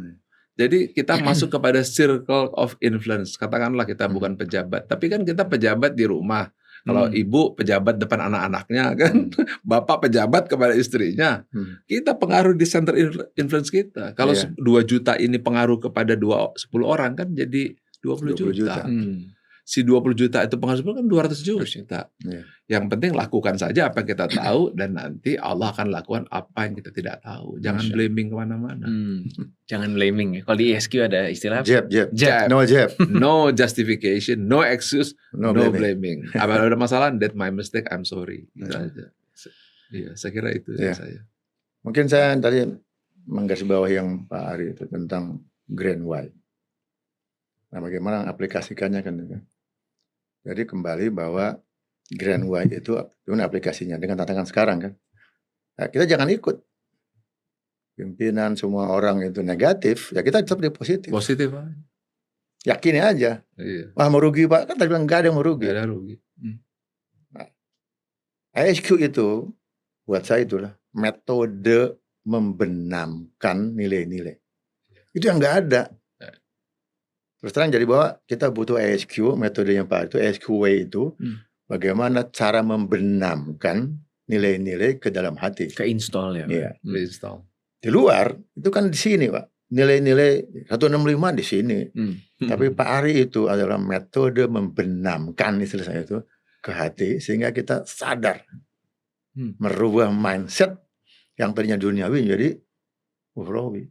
Jadi kita masuk kepada circle of influence. Katakanlah kita bukan pejabat, tapi kan kita pejabat di rumah. Kalau ibu pejabat depan anak-anaknya kan, bapak pejabat kepada istrinya. Kita pengaruh di center influence kita. Kalau 2 juta ini pengaruh kepada 10 orang kan jadi 20 juta. Si 20 juta itu pengaruh kan 200 juta. Yang penting lakukan saja apa yang kita tahu, dan nanti Allah akan lakukan apa yang kita tidak tahu. Jangan blaming kemana-mana. Jangan blaming ya. Kalau di ESQ ada istilah jab. No justification, no excuse, no blaming. Apa ada masalah? That my mistake, I'm sorry. Gitu aja. Iya, saya kira itu saya. Mungkin saya tadi menggarisbawahi yang Pak Ari itu tentang grand why. Nah, bagaimana aplikasikannya kan? Jadi kembali bahwa grand why itu aplikasinya dengan tantangan sekarang kan. Nah, kita jangan ikut pimpinan semua orang itu negatif, ya kita tetap di positif. Positif aja. Yakini aja. Iya. Wah, merugi Pak, kan tadi bilang nggak ada yang merugi. Nggak ada rugi. Nah, ISQ itu buat saya itulah metode membenamkan nilai-nilai. Itu yang nggak ada. Terus terang jadi bahwa kita butuh ASQ, metodenya Pak itu ASQ way itu bagaimana cara membenamkan nilai-nilai ke dalam hati. Ke install ya. Iya. Install. Di luar itu kan di sini Pak. Nilai-nilai 165 di sini. Tapi Pak Ari itu adalah metode membenamkan istilah saya itu ke hati sehingga kita sadar. Merubah mindset yang tadinya duniawi menjadi ukhrawi.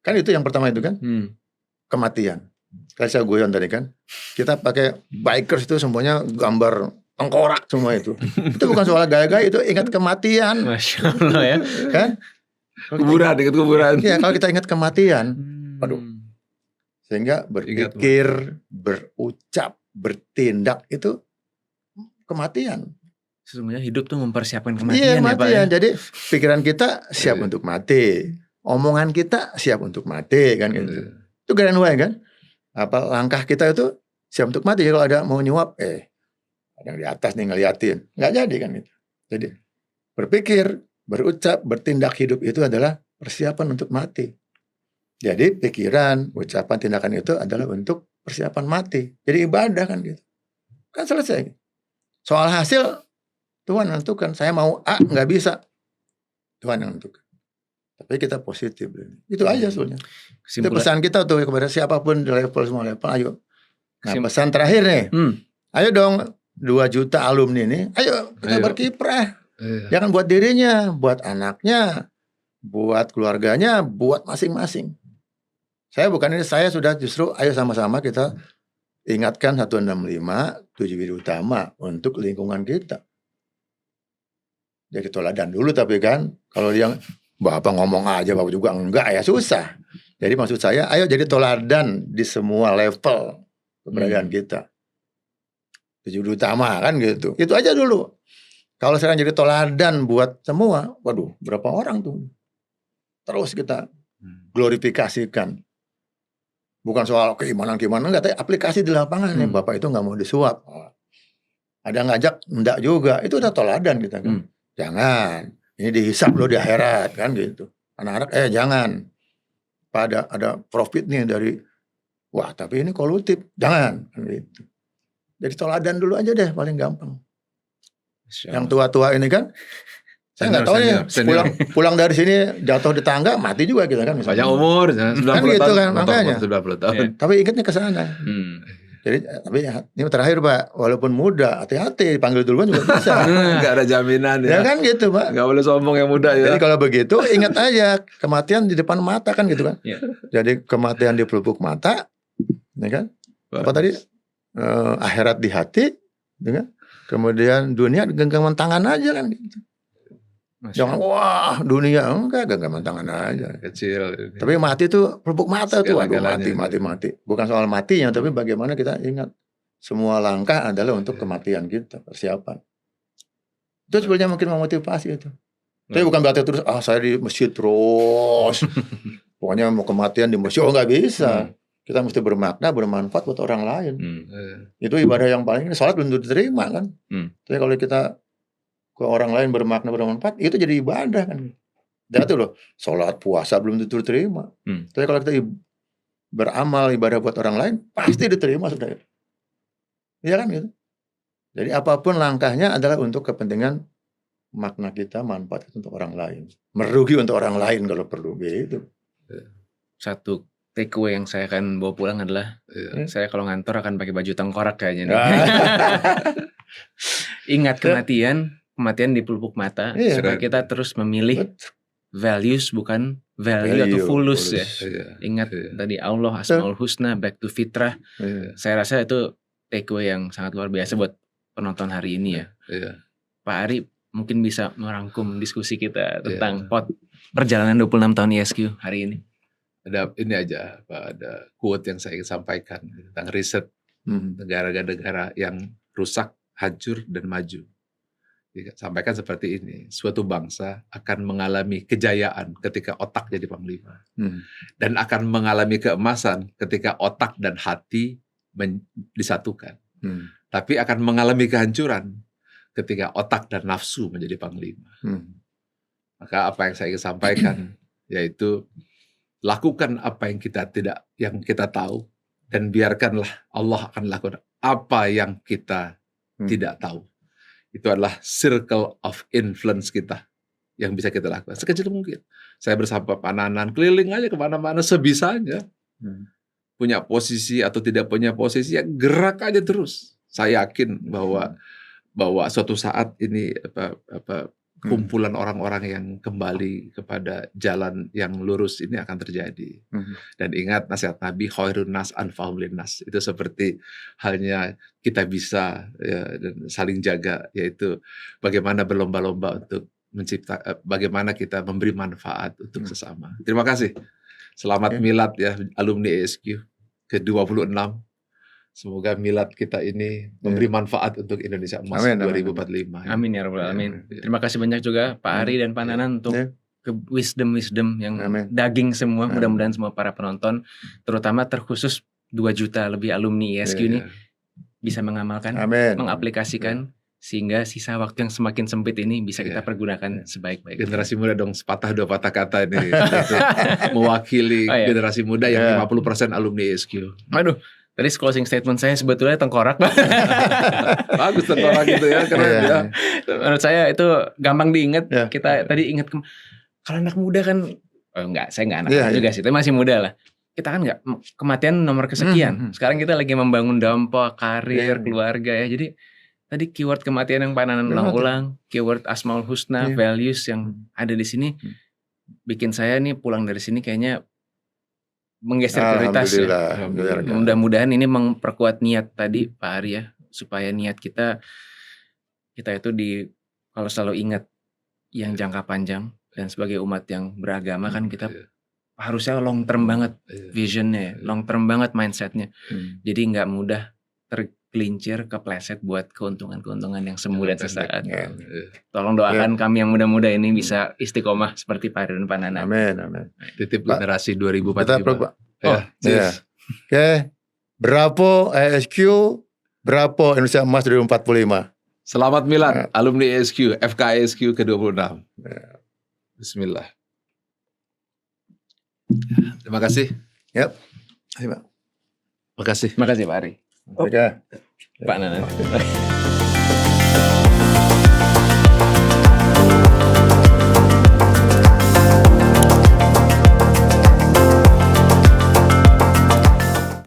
Kan itu yang pertama itu kan. Kematian. Kayak saya guyon tadi kan. Kita pakai bikers itu semuanya gambar tengkorak semua itu. Itu bukan soal gaya-gaya, itu ingat kematian. Masya Allah ya. Kan? Kuburan, ingat kuburan. Iya, kalau kita ingat kematian. Aduh. Sehingga berpikir, berucap, bertindak itu kematian. Sesungguhnya hidup tuh mempersiapkan Iya, kematian ya Pak ya. Jadi pikiran kita siap untuk mati. Omongan kita siap untuk mati kan gitu. Itu grand way kan. Apa langkah kita itu siap untuk mati. Jadi kalau ada mau nyuap, ada yang di atas nih ngeliatin. Nggak jadi kan gitu. Jadi berpikir, berucap, bertindak hidup itu adalah persiapan untuk mati. Jadi pikiran, ucapan, tindakan itu adalah untuk persiapan mati. Jadi ibadah kan gitu. Kan selesai. Soal hasil Tuhan menentukan. Saya mau A nggak bisa. Tuhan yang menentukan. Tapi kita positif. Itu aja sebenarnya. Itu pesan kita tuh kepada siapapun di level semua level. Ayo. Nah pesan terakhir nih. Ayo dong 2 juta alumni nih. Ayo kita berkiprah. Jangan buat dirinya, buat anaknya, buat keluarganya, buat masing-masing. Saya sudah justru ayo sama-sama kita ingatkan 165 tujuan utama untuk lingkungan kita. Jadi toladan dulu tapi kan kalau yang Bapak ngomong aja Bapak juga enggak ya susah. Jadi maksud saya ayo jadi toladan di semua level keberadaan kita. Tujuan utama kan gitu. Itu aja dulu. Kalau sekarang jadi toladan buat semua, waduh berapa orang tuh. Terus kita glorifikasikan. Bukan soal keimanan, enggak, tapi aplikasi di lapangan nih. Bapak itu nggak mau disuap. Ada ngajak, enggak juga. Itu udah toladan kita kan. Jangan, ini dihisap loh di akhirat kan gitu. Anak-anak jangan. Ada profit nih dari, wah tapi ini kolutif. Jangan kan gitu. Jadi toladan dulu aja deh paling gampang. Yang tua-tua ini kan saya nggak tahu nih pulang dari sini jatuh di tangga mati juga kita kan misalnya. Banyak umur 90 kan gitu tahun, kan makanya 90 tahun. Tapi ingatnya ke sana. Jadi tapi ini terakhir Pak, walaupun muda hati-hati dipanggil duluan juga bisa. Nggak ada jaminan ya. Ya kan gitu Pak. Nggak boleh sombong yang muda ya. Jadi kalau begitu ingat aja kematian di depan mata kan gitu kan. Jadi kematian di pelupuk mata, ya kan? Apa tadi akhirat di hati, dengan kemudian dunia genggaman tangan aja kan gitu. Jangan wah dunia enggak genggaman tangan aja kecil. Tapi mati itu pelupuk mata tuh aduh mati. Bukan soal matinya tapi bagaimana kita ingat semua langkah adalah untuk kematian kita, persiapan. Itu sebenarnya mungkin memotivasi itu. Tapi bukan berarti terus saya di masjid terus. Pokoknya mau kematian di masjid nggak bisa. Kita mesti bermakna, bermanfaat buat orang lain. Itu ibadah yang paling sholat belum diterima kan. Tapi kalau kita ke orang lain bermakna, bermanfaat, itu jadi ibadah kan. Dan itu loh, sholat, puasa belum diterima. Tapi kalau kita beramal ibadah buat orang lain, pasti diterima sudah. Iya kan gitu. Jadi apapun langkahnya adalah untuk kepentingan makna kita, manfaat untuk orang lain. Merugi untuk orang lain kalau perlu gitu. Satu takeaway yang saya akan bawa pulang adalah saya kalau ngantor akan pakai baju tengkorak kayaknya nih. Ingat kematian di pelupuk mata supaya kita terus memilih values bukan value atau fulus ya. Ingat tadi Allah Asmaul Husna, back to fitrah. Saya rasa itu takeaway yang sangat luar biasa buat penonton hari ini ya. Pak Ari mungkin bisa merangkum diskusi kita tentang perjalanan 26 tahun ISQ hari ini. Ada ini aja Pak, ada quote yang saya ingin sampaikan tentang riset negara-negara yang rusak, hancur dan maju. Sampaikan seperti ini, suatu bangsa akan mengalami kejayaan ketika otak jadi panglima, dan akan mengalami keemasan ketika otak dan hati disatukan. Tapi akan mengalami kehancuran ketika otak dan nafsu menjadi panglima. Maka apa yang saya ingin sampaikan yaitu lakukan apa yang kita tahu, dan biarkanlah Allah akan lakukan apa yang kita tidak tahu. Itu adalah circle of influence kita yang bisa kita lakukan sekecil mungkin. Saya bersama Pak Nanan keliling aja kemana-mana sebisanya. Punya posisi atau tidak punya posisi, ya gerak aja terus. Saya yakin bahwa suatu saat ini kumpulan orang-orang yang kembali kepada jalan yang lurus ini akan terjadi. Dan ingat nasihat Nabi, khairun nas anfa'uhum linnas. Itu seperti halnya kita bisa dan saling jaga, yaitu bagaimana berlomba-lomba untuk bagaimana kita memberi manfaat untuk sesama. Terima kasih. Selamat milad ya alumni ESQ ke-26. Semoga milad kita ini memberi manfaat untuk Indonesia Emas 2045. Amin ya rabbal alamin. Terima kasih banyak juga Pak Ari dan Pak Nanan untuk wisdom yang daging semua. Mudah-mudahan semua para penonton, terutama terkhusus 2 juta lebih alumni ISQ ini bisa mengamalkan, mengaplikasikan, sehingga sisa waktu yang semakin sempit ini bisa kita pergunakan sebaik-baiknya. Generasi muda dong, sepatah 2 patah kata ini mewakili generasi muda yang 50% alumni ISQ. Aduh, tadi closing statement saya sebetulnya tengkorak. Bagus tengkorak gitu ya, keren ya. Menurut saya itu gampang diingat. Kita tadi ingat kalau anak muda kan, saya nggak anak muda juga sih, tapi masih muda lah. Kita kan nggak, kematian nomor kesekian. Sekarang kita lagi membangun dampak, karir, keluarga ya. Jadi tadi keyword kematian yang Pak Nanan ulang-ulang, keyword Asmaul Husna, values yang ada di sini, bikin saya nih pulang dari sini kayaknya menggeser prioritas ya. Mudah-mudahan ini memperkuat niat tadi Pak Ari ya, supaya niat kita itu kalau selalu ingat yang jangka panjang, dan sebagai umat yang beragama kan kita harusnya long term banget visionnya, long term banget mindsetnya. Jadi nggak mudah tergelincir, kepleset buat keuntungan-keuntungan yang semu dan sesaat. Tolong doakan kami yang muda-muda ini bisa istiqomah seperti Pak Ari dan Pak Nanan. Amin. Titip generasi 2045. Oke. Bravo ESQ, bravo Indonesia Emas 2045. Selamat milad alumni ESQ, FKISQ ke-26. Bismillah. Terima kasih. Terima kasih. Terima kasih Pak Ari. Oke. Pak Nanan.